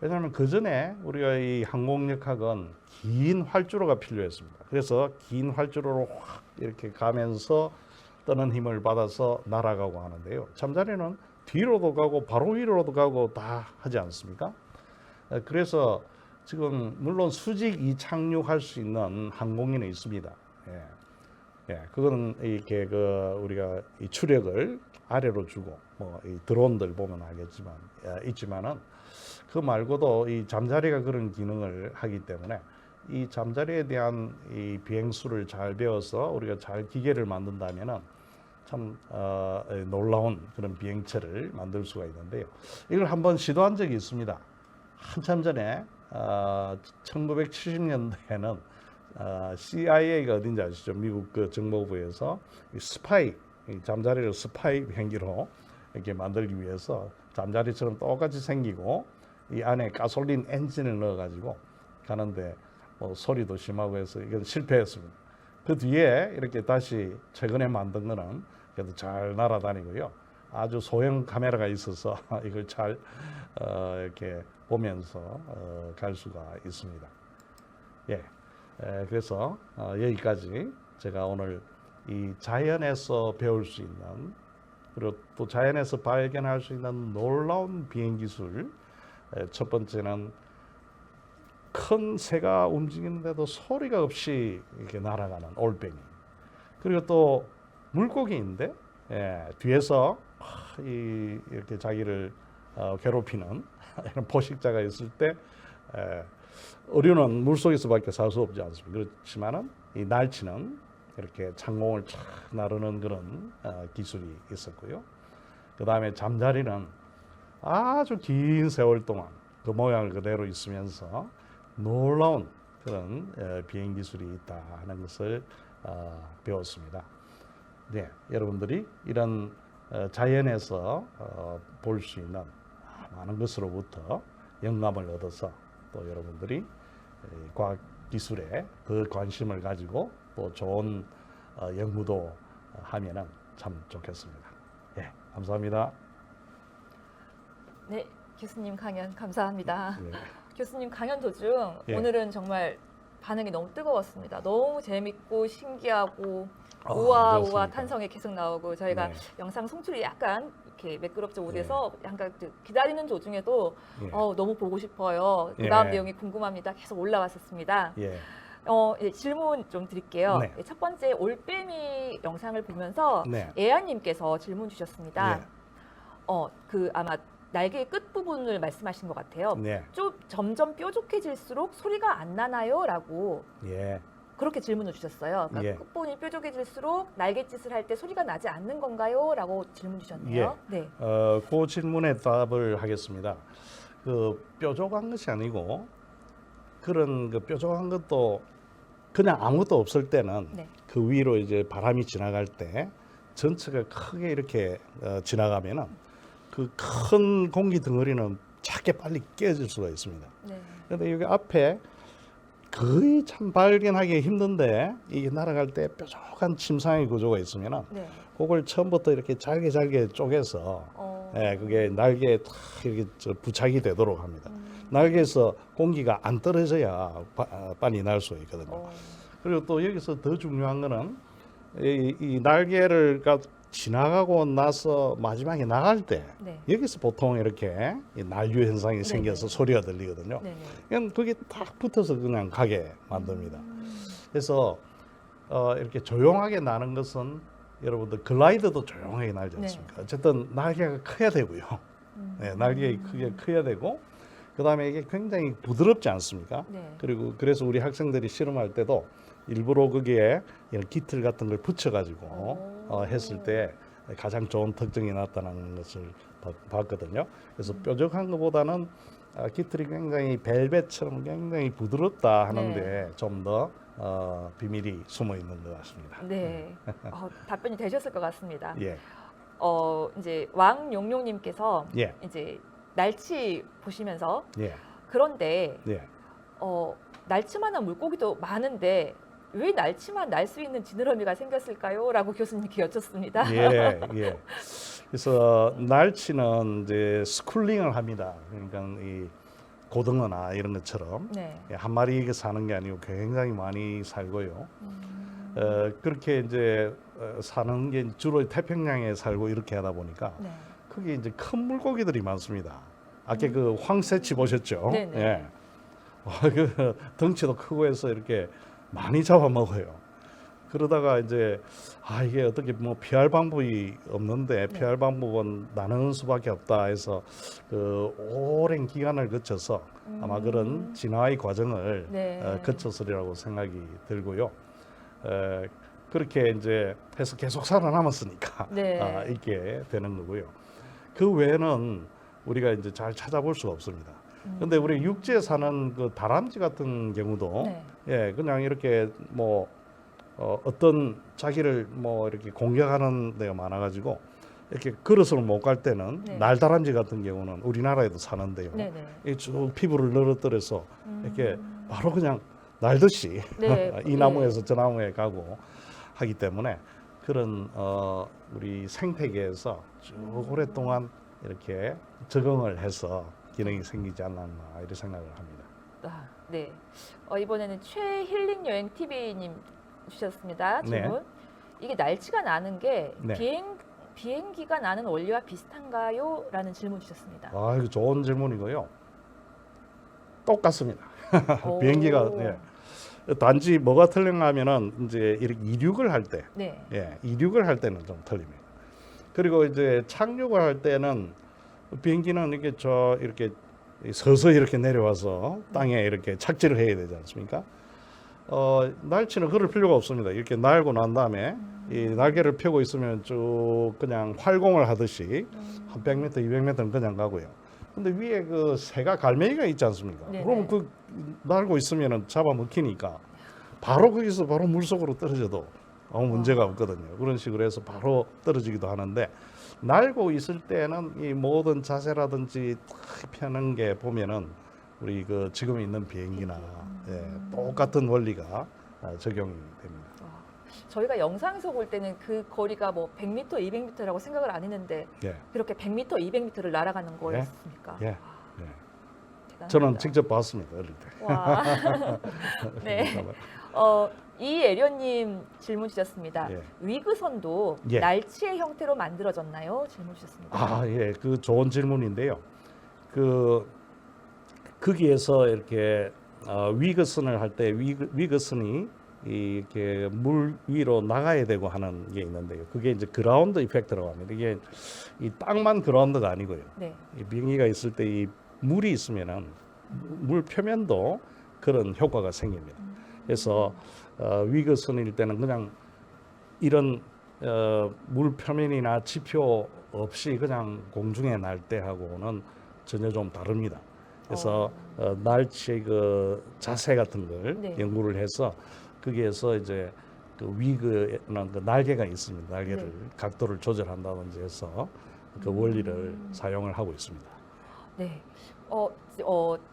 왜냐하면 그 전에 우리가 이 항공역학은 긴 활주로가 필요했습니다. 그래서 긴 활주로로 확 이렇게 가면서 떠는 힘을 받아서 날아가고 하는데요. 잠자리는 뒤로도 가고 바로 위로도 가고 다 하지 않습니까? 그래서 지금 물론 수직 이착륙할 수 있는 항공인은 있습니다. 그거는 이렇게 우리가 이 추력을 아래로 주고 뭐 이 드론들 보면 알겠지만 있지만은 그 말고도 이 잠자리가 그런 기능을 하기 때문에 이 잠자리에 대한 이 비행수를 잘 배워서 우리가 잘 기계를 만든다면은 참 놀라운 그런 비행체를 만들 수가 있는데요. 이걸 한번 시도한 적이 있습니다. 한참 전에 1970년대에는 CIA가 어딘지 아시죠? 미국 그 정보부에서 스파이, 잠자리를 스파이 비행기로 이렇게 만들기 위해서 잠자리처럼 똑같이 생기고 이 안에 가솔린 엔진을 넣어가지고 가는데 뭐 소리도 심하고 해서 이건 실패했습니다. 그 뒤에 이렇게 다시 최근에 만든 거는 그래도 잘 날아다니고요. 아주 소형 카메라가 있어서 이걸 잘 이렇게 보면서 갈 수가 있습니다. 그래서 여기까지 제가 오늘 이 자연에서 배울 수 있는 그리고 또 자연에서 발견할 수 있는 놀라운 비행 기술. 첫 번째는 큰 새가 움직이는데도 소리가 없이 이렇게 날아가는 올빼미. 그리고 또 물고기인데 뒤에서 이렇게 자기를 괴롭히는 이런 포식자가 있을 때 어류는 물속에서밖에 살 수 없지 않습니까? 그렇지만은 이 날치는 이렇게 창공을 쫙 나르는 그런 기술이 있었고요. 그 다음에 잠자리는 아주 긴 세월 동안 그 모양을 그대로 있으면서 놀라운 그런 비행 기술이 있다 하는 것을 배웠습니다. 여러분들이 이런 자연에서 볼 수 있는 많은 것으로부터 영감을 얻어서 또 여러분들이 과학 기술에 더 관심을 가지고 또 좋은 연구도 하면은 참 좋겠습니다. 감사합니다. 네, 교수님 강연 감사합니다. 네. 교수님 강연 도중 예. 오늘은 정말 반응이 너무 뜨거웠습니다. 너무 재밌고 신기하고 우와 그렇습니까? 탄성이 계속 나오고 저희가 네. 영상 송출이 약간 이렇게 매끄럽지 못해서 약간 기다리는 도중에도 너무 보고 싶어요. 그 다음 예. 내용이 궁금합니다. 계속 올라왔었습니다. 예. 질문 좀 드릴게요. 네. 첫 번째 올빼미 영상을 보면서 네. 예아님께서 질문 주셨습니다. 예. 아마 날개의 끝 부분을 말씀하신 것 같아요. 네. 좀 점점 뾰족해질수록 소리가 안 나나요? 라고 예. 그렇게 질문을 주셨어요. 그러니까 예. 끝부분이 뾰족해질수록 날갯짓을 할 때 소리가 나지 않는 건가요? 라고 질문 주셨네요. 네. 그 질문에 답을 하겠습니다. 그 뾰족한 것이 아니고 그런 그 뾰족한 것도 그냥 아무것도 없을 때는 네. 그 위로 이제 바람이 지나갈 때 전체가 크게 이렇게 지나가면은 그 큰 공기 덩어리는 작게 빨리 깨질 수가 있습니다. 네. 그런데 여기 앞에 거의 참 발견하기 힘든데 이게 날아갈 때 뾰족한 침상의 구조가 있으면은 네. 그걸 처음부터 이렇게 잘게 쪼개서 그게 날개에 탁 이렇게 부착이 되도록 합니다. 날개에서 공기가 안 떨어져야 빨리 날 수가 있거든요. 그리고 또 여기서 더 중요한 거는 이 날개를 지나가고 나서 마지막에 나갈 때 네. 여기서 보통 이렇게 이 난류 현상이 생겨서 소리가 들리거든요. 네네. 그냥 그게 딱 붙어서 그냥 가게 만듭니다. 그래서 이렇게 조용하게 나는 것은 여러분들 글라이더도 조용하게 날지 않습니까? 어쨌든 날개가 커야 되고요. 날개가 크게 커야 되고 그다음에 이게 굉장히 부드럽지 않습니까? 네. 그리고 그래서 우리 학생들이 실험할 때도 일부러 거기에 이런 깃털 같은 걸 붙여가지고 했을 때 가장 좋은 특징이 나타나는 것을 봤거든요. 그래서 뾰족한 것보다는 깃털이 굉장히 벨벳처럼 굉장히 부드럽다 하는데 네. 좀 더 비밀이 숨어 있는 것 같습니다. 네. 답변이 되셨을 것 같습니다. 예, 이제 왕용용님께서 예, 이제 날치 보시면서 예, 그런데 예. 날치만한 물고기도 많은데 왜 날치만 날 수 있는 지느러미가 생겼을까요? 라고 교수님께 여쭙습니다. 예, 예. 그래서 날치는 이제 스쿨링을 합니다. 그러니까 이 고등어나 이런 것처럼 네. 한 마리 사는 게 아니고 굉장히 많이 살고요. 그렇게 이제 사는 게 주로 태평양에 살고 이렇게 하다 보니까 네. 거기 이제 큰 물고기들이 많습니다. 아까 그 황새치 보셨죠? 네네. 예. 그 덩치도 크고 해서 이렇게 많이 잡아먹어요. 그러다가 이제 이게 어떻게 뭐 피할 방법이 없는데 피할 방법은 나누는 수밖에 없다 해서 그 오랜 기간을 거쳐서 아마 그런 진화의 과정을 네. 거쳐서리라고 생각이 들고요. 그렇게 이제 해서 계속 살아남았으니까 네. 있게 되는 거고요. 그 외에는 우리가 이제 잘 찾아볼 수가 없습니다. 근데 우리 육지에 사는 그 다람쥐 같은 경우도 네. 예, 그냥 이렇게 뭐 어떤 자기를 뭐 이렇게 공격하는 데가 많아가지고 이렇게 걸어서는 못 갈 때는 네. 날다람쥐 같은 경우는 우리나라에도 사는데요. 네네. 이 쭉 피부를 늘어뜨려서 이렇게 바로 그냥 날듯이 네. 이 나무에서 저 나무에 가고 하기 때문에 그런 우리 생태계에서 쭉 오랫동안 이렇게 적응을 해서 기능이 생기지 않았나 이렇게 생각을 합니다. 네. 이번에는 최힐링 여행 TV님 주셨습니다. 네. 질문. 이게 날치가 나는 게 네. 비행기가 나는 원리와 비슷한가요? 라는 질문 주셨습니다. 이거 좋은 질문이고요. 똑같습니다. 오. 비행기가 단지 뭐가 틀린가 하면은 이제 이렇게 이륙을 할 때, 네. 이륙을 할 때는 좀 틀립니다. 그리고 이제 착륙을 할 때는 비행기는 이렇게 서서히 이렇게 내려와서 땅에 이렇게 착지를 해야 되지 않습니까? 날치는 그럴 필요가 없습니다. 이렇게 날고 난 다음에 이 날개를 펴고 있으면 쭉 그냥 활공을 하듯이 한 100m, 200m는 그냥 가고요. 근데 위에 그 새가 갈매기가 있지 않습니까? 네네. 그러면 그 날고 있으면은 잡아먹히니까 바로 거기서 바로 물속으로 떨어져도 아무 문제가 없거든요. 그런 식으로 해서 바로 떨어지기도 하는데 날고 있을 때는 이 모든 자세라든지 탁 펴는 게 보면은 우리 그 지금 있는 비행기나 똑같은 원리가 적용이 됩니다. 저희가 영상에서 볼 때는 그 거리가 뭐 100m, 200m라고 생각을 안 했는데 예, 그렇게 100m, 200m를 날아가는 거였습니까? 예, 예. 대단합니다. 저는 직접 봤습니다 어릴 때. 와. 네. 이애련님 질문 주셨습니다. 예. 위그선도 예. 날치의 형태로 만들어졌나요? 질문 주셨습니다. 예, 그 좋은 질문인데요. 거기에서 이렇게 위거선을 할 때 위거선이 이렇게 물 위로 나가야 되고 하는 게 있는데요. 그게 이제 그라운드 이펙트라고 합니다. 이게 이 땅만 그라운드가 아니고요. 네. 이 비행기가 있을 때 이 물이 있으면은 물 표면도 그런 효과가 생깁니다. 그래서 위거선일 때는 그냥 이런 물 표면이나 지표 없이 그냥 공중에 날 때하고는 전혀 좀 다릅니다. 그래서 날치의 그 자세 같은 걸 네. 연구를 해서 거기에서 이제 그 위그는 그 날개가 있습니다. 날개를 네. 각도를 조절한다든지 해서 그 원리를 사용을 하고 있습니다. 네.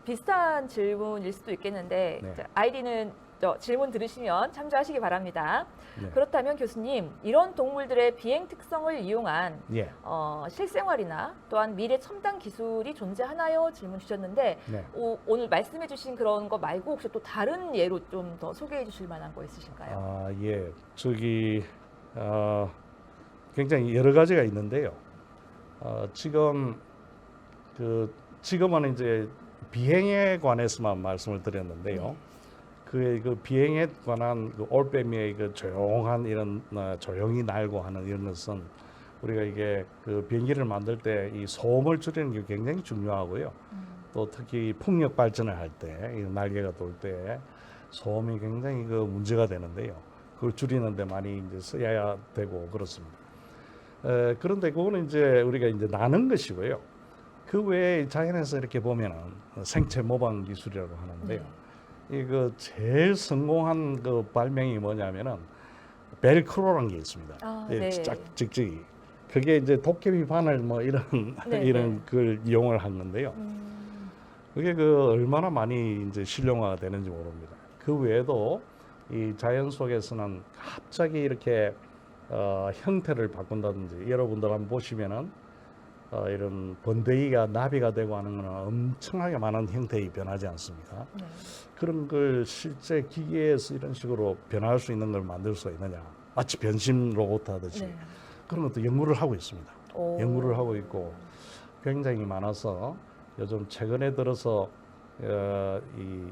비슷한 질문일 수도 있겠는데 네. 아이디는 질문 들으시면 참조하시기 바랍니다. 네. 그렇다면 교수님, 이런 동물들의 비행 특성을 이용한 예. 실생활이나 또한 미래 첨단 기술이 존재하나요? 질문 주셨는데 네. 오늘 말씀해 주신 그런 거 말고 혹시 또 다른 예로 좀 더 소개해 주실 만한 거 있으실까요? 예. 굉장히 여러 가지가 있는데요. 지금은 이제 비행에 관해서만 말씀을 드렸는데요. 그 비행에 관한 그 올빼미의 그 조용한 이런 조용히 날고 하는 이런 것은 우리가 이게 그 비행기를 만들 때 이 소음을 줄이는 게 굉장히 중요하고요. 또 특히 풍력 발전을 할 때 날개가 돌 때 소음이 굉장히 그 문제가 되는데요. 그걸 줄이는데 많이 이제 써야 되고 그렇습니다. 그런데 그거는 이제 우리가 이제 나는 것이고요. 그 외에 자연에서 이렇게 보면은 생체 모방 기술이라고 하는데요. 이거 제일 성공한 그 발명이 뭐냐면은 벨크로라는 게 있습니다. 아, 예, 네. 찍찍이. 그게 이제 도깨비 바늘 뭐 이런 네, 이런 걸 이용을 한 건데요. 그게 그 얼마나 많이 이제 실용화가 되는지 모릅니다. 그 외에도 이 자연 속에서는 갑자기 이렇게 형태를 바꾼다든지 여러분들 한번 보시면은 이런 번데기가 나비가 되고 하는 거는 엄청나게 많은 형태의 변하지 않습니까? 네. 그런 걸 실제 기계에서 이런 식으로 변화할 수 있는 걸 만들 수 있느냐? 마치 변신 로봇 하듯이 네. 그런 것도 연구를 하고 있습니다. 오. 연구를 하고 있고 굉장히 많아서 요즘 최근에 들어서 이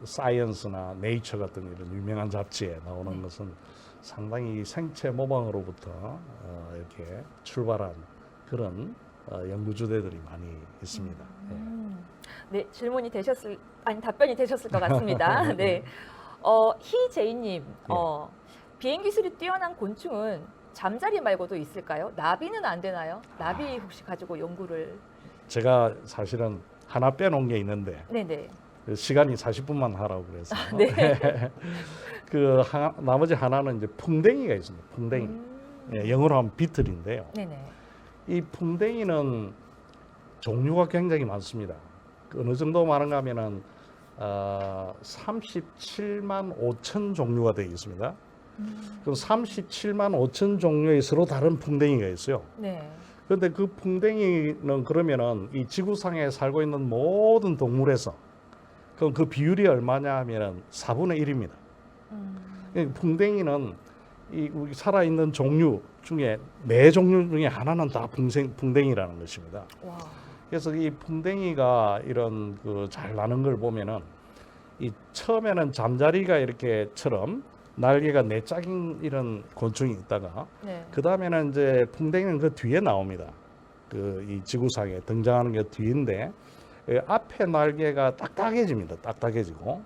사이언스나 네이처 같은 이런 유명한 잡지에 나오는 것은 상당히 생체 모방으로부터 이렇게 출발한 그런 연구 주제들이 많이 있습니다. 네, 질문이 답변이 되셨을 것 같습니다. 네. 희재희님, 비행 기술이 뛰어난 곤충은 잠자리 말고도 있을까요? 나비는 안 되나요? 나비 혹시 가지고 연구를? 제가 사실은 하나 빼놓은 게 있는데 네네. 시간이 40분만 하라고 그래서 네. 나머지 하나는 이제 풍뎅이가 있습니다. 풍뎅이. 예, 영어로 하면 비틀인데요. 네네. 이 풍뎅이는 종류가 굉장히 많습니다. 어느 정도 많은가 하면은 37만 5천 종류가 되어 있습니다. 그럼 37만 5천 종류의 서로 다른 풍뎅이가 있어요. 네. 그런데 그 풍뎅이는 그러면은 이 지구상에 살고 있는 모든 동물에서 그럼 그 비율이 얼마냐 하면은 4분의 1입니다. 풍뎅이는 이 우리 살아있는 종류 중에 네 종류 중에 하나는 다 풍뎅이라는 것입니다. 와. 그래서 이 풍뎅이가 이런 그 잘 나는 걸 보면은 이 처음에는 잠자리가 이렇게처럼 날개가 네 짝인 이런 곤충이 있다가 네. 그 다음에는 이제 풍뎅이는 그 뒤에 나옵니다. 그 이 지구상에 등장하는 게 뒤인데 앞에 날개가 딱딱해집니다. 딱딱해지고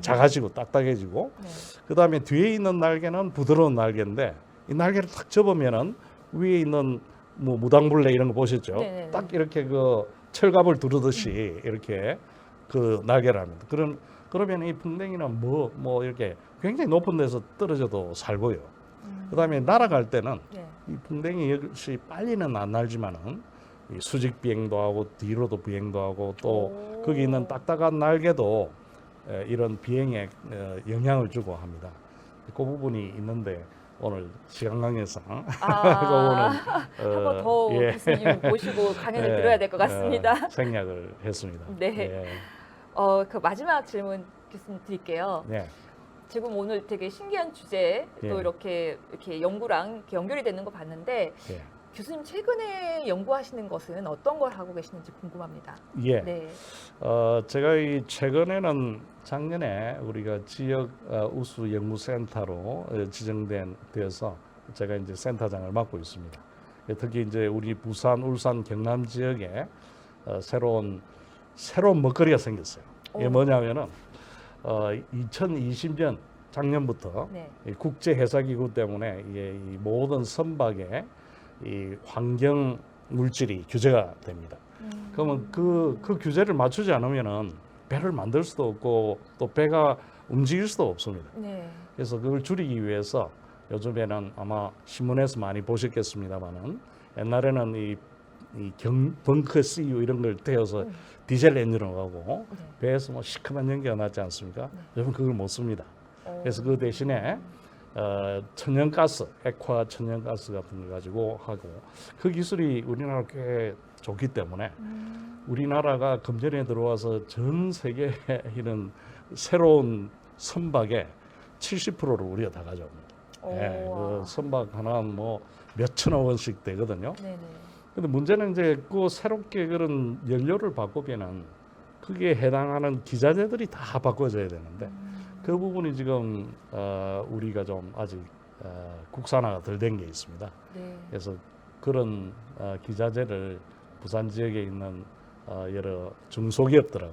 작아지고 딱딱해지고 네. 그 다음에 뒤에 있는 날개는 부드러운 날개인데 이 날개를 딱 접으면은 위에 있는 뭐 무당벌레 이런 거 보셨죠? 네네네. 딱 이렇게 그 철갑을 두르듯이 이렇게 그 날개를 합니다. 그러면 이 풍뎅이는 뭐 이렇게 굉장히 높은 데서 떨어져도 살고요. 그 다음에 날아갈 때는 네. 이 풍뎅이 역시 빨리는 안 날지만은 이 수직 비행도 하고 뒤로도 비행도 하고 또 오. 거기 있는 딱딱한 날개도 이런 비행에 영향을 주고 합니다. 그 부분이 있는데 오늘 시간 관계상 한번 더 예. 교수님 모시고 강연을 들어야 될 것 같습니다. 생략을 했습니다. 네. 예. 그 마지막 질문 교수님 드릴게요. 네. 지금 오늘 되게 신기한 주제 또 예. 이렇게 연구랑 이렇게 연결이 되는 거 봤는데 예. 교수님 최근에 연구하시는 것은 어떤 걸 하고 계시는지 궁금합니다. 예. 네. 제가 이 최근에는 작년에 우리가 지역 우수 연구센터로 되어서 제가 이제 센터장을 맡고 있습니다. 특히 이제 우리 부산, 울산, 경남 지역에 새로운 먹거리가 생겼어요. 이게 오. 뭐냐면은 2020년 작년부터 네. 이 국제 해사기구 때문에 이 모든 선박에 이 환경 물질이 규제가 됩니다. 그러면 그 규제를 맞추지 않으면은 배를 만들 수도 없고 또 배가 움직일 수도 없습니다. 네. 그래서 그걸 줄이기 위해서 요즘에는 아마 신문에서 많이 보셨겠습니다만은 옛날에는 이 벙커 CU 이런 걸 떼어서 디젤 엔진으로 가고 네. 배에서 뭐 시커먼 연기가 나지 않습니까? 요즘 그걸 못 씁니다. 그래서 그 대신에 천연가스, 액화 천연가스 같은 걸 가지고 하고 그 기술이 우리나라 꽤 좋기 때문에 우리나라가 금전에 들어와서 전 세계 이런 새로운 선박의 70%를 우리가 다 가져옵니다. 예, 그 선박 하나 뭐 몇천억 원씩 되거든요. 네네. 근데 문제는 이제 그 새롭게 그런 연료를 바꾸면은 그게 해당하는 기자재들이 다 바꿔져야 되는데 그 부분이 지금 우리가 좀 아직 국산화가 덜 된 게 있습니다. 네. 그래서 그런 기자재를 부산 지역에 있는 여러 중소기업들하고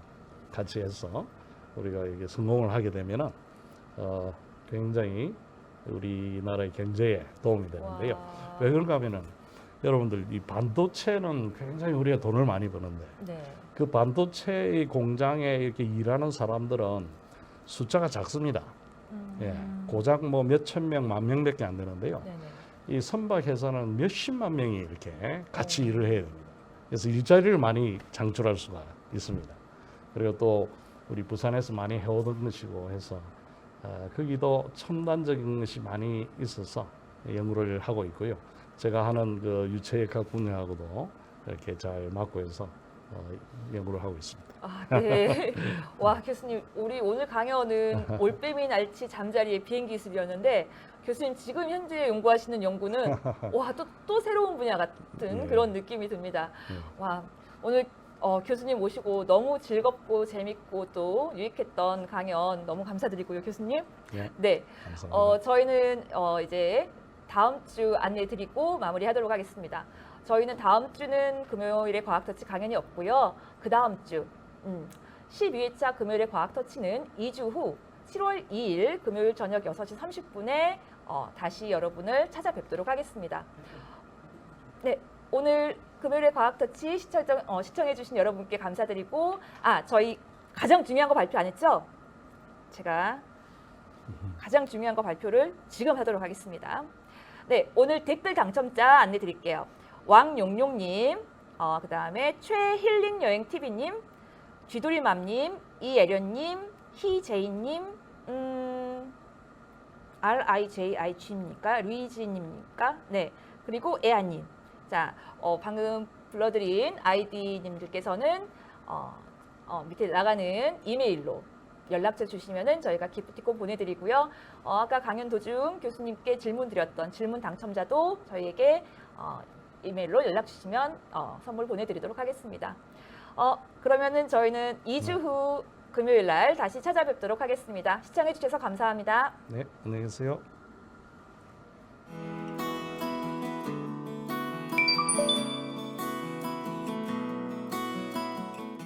같이 해서 우리가 이게 성공을 하게 되면은 굉장히 우리나라의 경제에 도움이 되는데요. 와. 왜 그런가 하면은 여러분들 이 반도체는 굉장히 우리가 돈을 많이 버는데 네. 그 반도체의 공장에 이렇게 일하는 사람들은 숫자가 작습니다. 예, 고작 뭐 몇천 명, 만 명밖에 안 되는데요. 네네. 이 선박회사는 몇십만 명이 이렇게 같이 일을 해야 됩니다. 그래서 일자리를 많이 창출할 수가 있습니다. 그리고 또 우리 부산에서 많이 해오던 것이고 해서 거기도 첨단적인 것이 많이 있어서 연구를 하고 있고요. 제가 하는 그 유체역학 분야하고도 이렇게 잘 맞고 해서 연구를 하고 있습니다. 아, 네. 와, 교수님, 우리 오늘 강연은 올빼미 날치 잠자리의 비행 기술이었는데 교수님 지금 현재 연구하시는 연구는 와, 또 새로운 분야 같은 네. 그런 느낌이 듭니다. 네. 와, 오늘 교수님 모시고 너무 즐겁고 재밌고 또 유익했던 강연 너무 감사드리고요, 교수님. 네, 네. 감사합니다. 저희는 이제 다음 주 안내 드리고 마무리하도록 하겠습니다. 저희는 다음 주는 금요일에 과학터치 강연이 없고요. 그 다음 주 12회차 금요일의 과학터치는 2주 후 7월 2일 금요일 저녁 6시 30분에 다시 여러분을 찾아뵙도록 하겠습니다. 네, 오늘 금요일의 과학터치 시청해주신 여러분께 감사드리고 저희 가장 중요한 거 발표 안 했죠? 제가 가장 중요한 거 발표를 지금 하도록 하겠습니다. 네, 오늘 댓글 당첨자 안내 드릴게요. 왕용용님, 그 다음에 최힐링여행TV님, 쥐돌이맘님, 이애련님, 희제이님, RIJIG입니까? 루이지님입니까? 네, 그리고 에아님. 자, 방금 불러드린 아이디님들께서는 밑에 나가는 이메일로 연락처 주시면은 저희가 기프티콘 보내드리고요. 아까 강연 도중 교수님께 질문 드렸던 질문 당첨자도 저희에게 이메일로 연락 주시면 선물 보내드리도록 하겠습니다. 그러면은 저희는 2주 후 금요일 날 다시 찾아뵙도록 하겠습니다. 시청해 주셔서 감사합니다. 네, 안녕히 계세요.